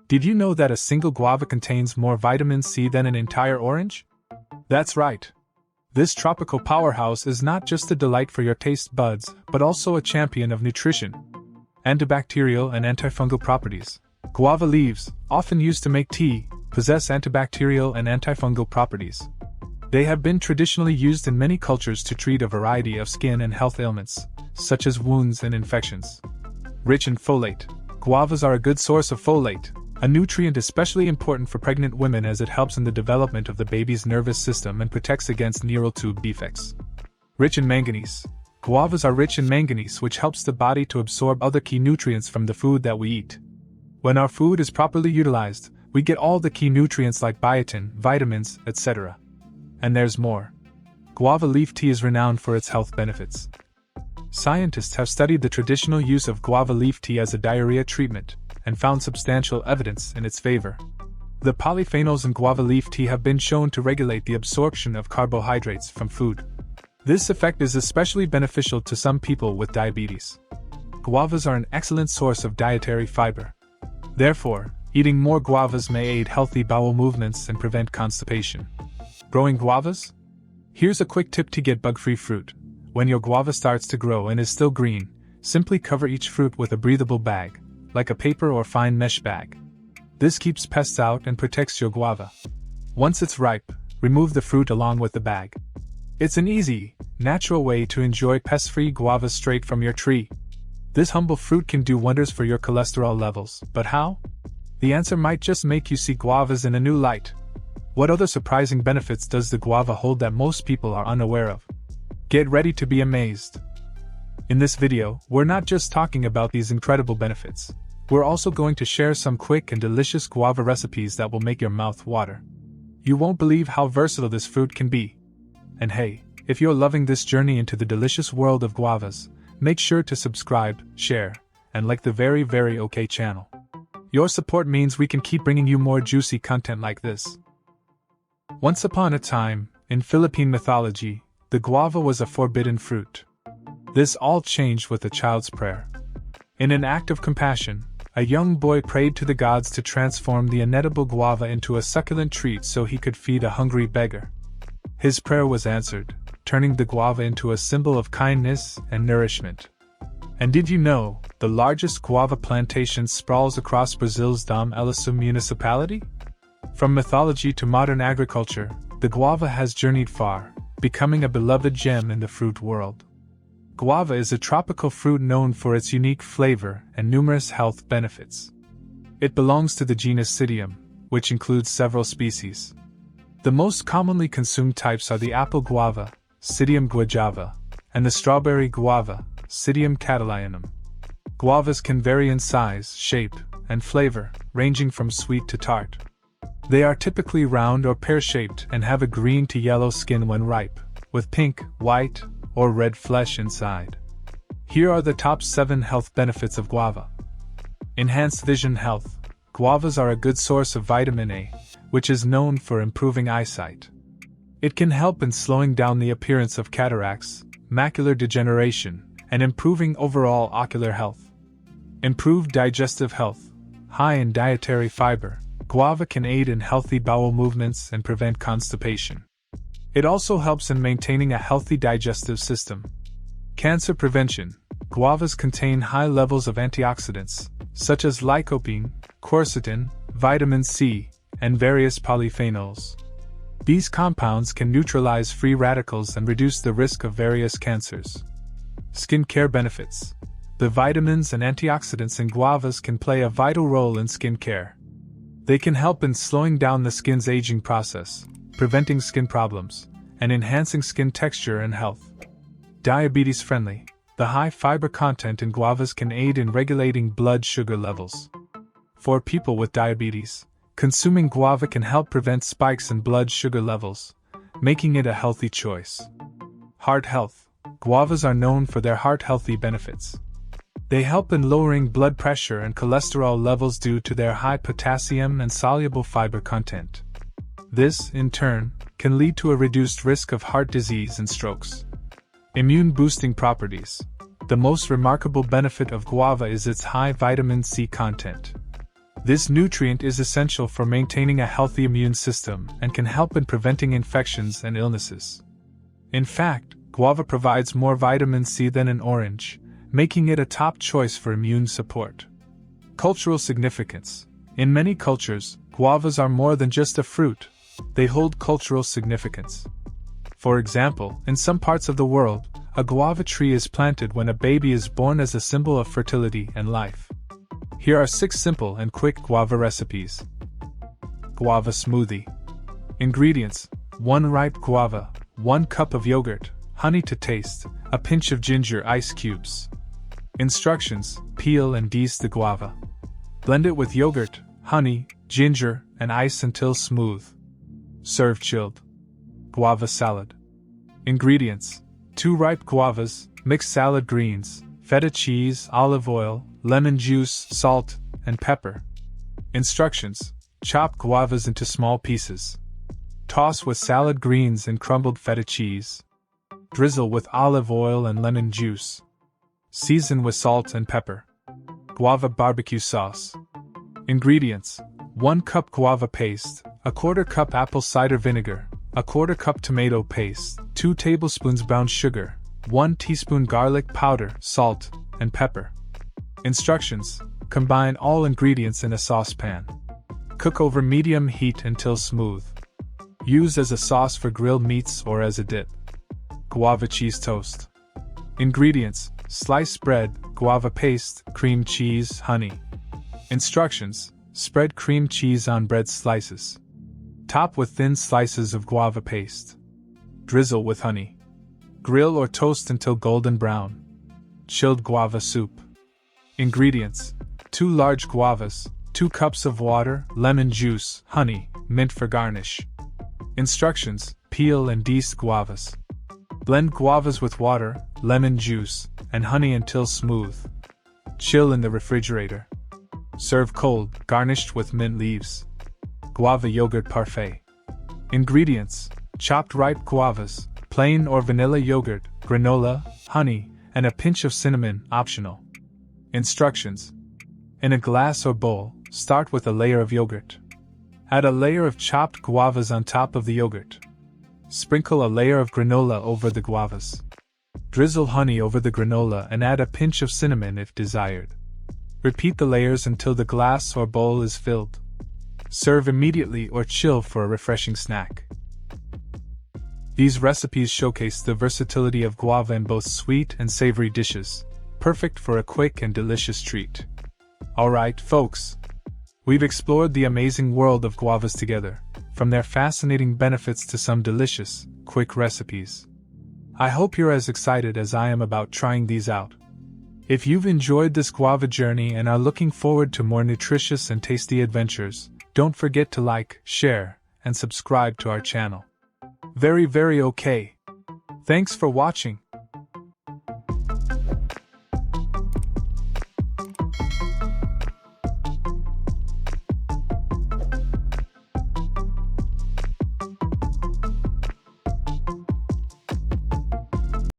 Did you know that a single guava contains more vitamin C than an entire orange? That's right. This tropical powerhouse is not just a delight for your taste buds, but also a champion of nutrition, antibacterial and antifungal properties. Guava leaves, often used to make tea, possess antibacterial and antifungal properties. They have been traditionally used in many cultures to treat a variety of skin and health ailments, such as wounds and infections. Rich in folate. Guavas are a good source of folate, a nutrient especially important for pregnant women as it helps in the development of the baby's nervous system and protects against neural tube defects. Rich in manganese. Guavas are rich in manganese, which helps the body to absorb other key nutrients from the food that we eat. When our food is properly utilized, we get all the key nutrients like biotin, vitamins, etc. And there's more. Guava leaf tea is renowned for its health benefits. Scientists have studied the traditional use of guava leaf tea as a diarrhea treatment and found substantial evidence in its favor. The polyphenols in guava leaf tea have been shown to regulate the absorption of carbohydrates from food. This effect is especially beneficial to some people with diabetes. Guavas are an excellent source of dietary fiber. Therefore, eating more guavas may aid healthy bowel movements and prevent constipation. Growing guavas? Here's a quick tip to get bug-free fruit. When your guava starts to grow and is still green, simply cover each fruit with a breathable bag, like a paper or fine mesh bag. This keeps pests out and protects your guava. Once it's ripe, remove the fruit along with the bag. It's an easy, natural way to enjoy pest-free guavas straight from your tree. This humble fruit can do wonders for your cholesterol levels, but how? The answer might just make you see guavas in a new light. What other surprising benefits does the guava hold that most people are unaware of? Get ready to be amazed. In this video, we're not just talking about these incredible benefits. We're also going to share some quick and delicious guava recipes that will make your mouth water. You won't believe how versatile this fruit can be. And hey, if you're loving this journey into the delicious world of guavas, make sure to subscribe, share, and like the very okay channel. Your support means we can keep bringing you more juicy content like this. Once upon a time, in Philippine mythology, the guava was a forbidden fruit. This all changed with a child's prayer. In an act of compassion, a young boy prayed to the gods to transform the inedible guava into a succulent treat so he could feed a hungry beggar. His prayer was answered, turning the guava into a symbol of kindness and nourishment. And did you know, the largest guava plantation sprawls across Brazil's Dom Elisu municipality? From mythology to modern agriculture, the guava has journeyed far, becoming a beloved gem in the fruit world. Guava is a tropical fruit known for its unique flavor and numerous health benefits. It belongs to the genus Psidium, which includes several species. The most commonly consumed types are the apple guava, Psidium guajava, and the strawberry guava, Psidium catalyanum. Guavas can vary in size, shape, and flavor, ranging from sweet to tart. They are typically round or pear-shaped and have a green to yellow skin when ripe, with pink, white, or red flesh inside. Here are the top 7 health benefits of guava. Enhanced vision health. Guavas are a good source of vitamin A, which is known for improving eyesight. It can help in slowing down the appearance of cataracts, macular degeneration, and improving overall ocular health. Improved digestive health. High in dietary fiber, guava can aid in healthy bowel movements and prevent constipation. It also helps in maintaining a healthy digestive system. Cancer prevention. Guavas contain high levels of antioxidants, such as lycopene, quercetin, vitamin C, and various polyphenols. These compounds can neutralize free radicals and reduce the risk of various cancers. Skin care benefits. The vitamins and antioxidants in guavas can play a vital role in skin care. They can help in slowing down the skin's aging process, preventing skin problems, and enhancing skin texture and health. Diabetes friendly. The high fiber content in guavas can aid in regulating blood sugar levels. For people with diabetes, consuming guava can help prevent spikes in blood sugar levels, making it a healthy choice. Heart health. Guavas are known for their heart-healthy benefits. They help in lowering blood pressure and cholesterol levels due to their high potassium and soluble fiber content. This, in turn, can lead to a reduced risk of heart disease and strokes. Immune-boosting properties. The most remarkable benefit of guava is its high vitamin C content. This nutrient is essential for maintaining a healthy immune system and can help in preventing infections and illnesses. In fact, guava provides more vitamin C than an orange, making it a top choice for immune support. Cultural significance. In many cultures, guavas are more than just a fruit, they hold cultural significance. For example, in some parts of the world, a guava tree is planted when a baby is born as a symbol of fertility and life. Here are 6 simple and quick guava recipes. Guava smoothie. Ingredients: 1 ripe guava, 1 cup of yogurt, honey to taste, a pinch of ginger ice cubes. Instructions: peel and de-squeeze the guava. Blend it with yogurt, honey, ginger, and ice until smooth. Serve chilled. Guava salad. Ingredients: 2 ripe guavas, mixed salad greens, feta cheese, olive oil, lemon juice, salt, and pepper. Instructions: chop guavas into small pieces. Toss with salad greens and crumbled feta cheese. Drizzle with olive oil and lemon juice. Season with salt and pepper. Guava barbecue sauce. Ingredients: 1 cup guava paste, a 1/4 cup apple cider vinegar, a 1/4 cup tomato paste, 2 tablespoons brown sugar, 1 teaspoon garlic powder, salt, and pepper. Instructions: combine all ingredients in a saucepan. Cook over medium heat until smooth. Use as a sauce for grilled meats or as a dip. Guava cheese toast. Ingredients: sliced bread, guava paste, cream cheese, honey. Instructions: spread cream cheese on bread slices. Top with thin slices of guava paste. Drizzle with honey. Grill or toast until golden brown. Chilled guava soup. Ingredients: 2 large guavas, 2 cups of water, lemon juice, honey, mint for garnish. Instructions: peel and de-squeeze guavas. Blend guavas with water, lemon juice, and honey until smooth. Chill in the refrigerator. Serve cold, garnished with mint leaves. Guava yogurt parfait. Ingredients: chopped ripe guavas, plain or vanilla yogurt, granola, honey, and a pinch of cinnamon, optional. Instructions: in a glass or bowl, start with a layer of yogurt. Add a layer of chopped guavas on top of the yogurt. Sprinkle a layer of granola over the guavas. Drizzle honey over the granola and add a pinch of cinnamon if desired. Repeat the layers until the glass or bowl is filled. Serve immediately or chill for a refreshing snack. These recipes showcase the versatility of guava in both sweet and savory dishes, perfect for a quick and delicious treat. Alright, folks. We've explored the amazing world of guavas together, from their fascinating benefits to some delicious, quick recipes. I hope you're as excited as I am about trying these out. If you've enjoyed this guava journey and are looking forward to more nutritious and tasty adventures, don't forget to like, share, and subscribe to our channel. Very okay. Thanks for watching.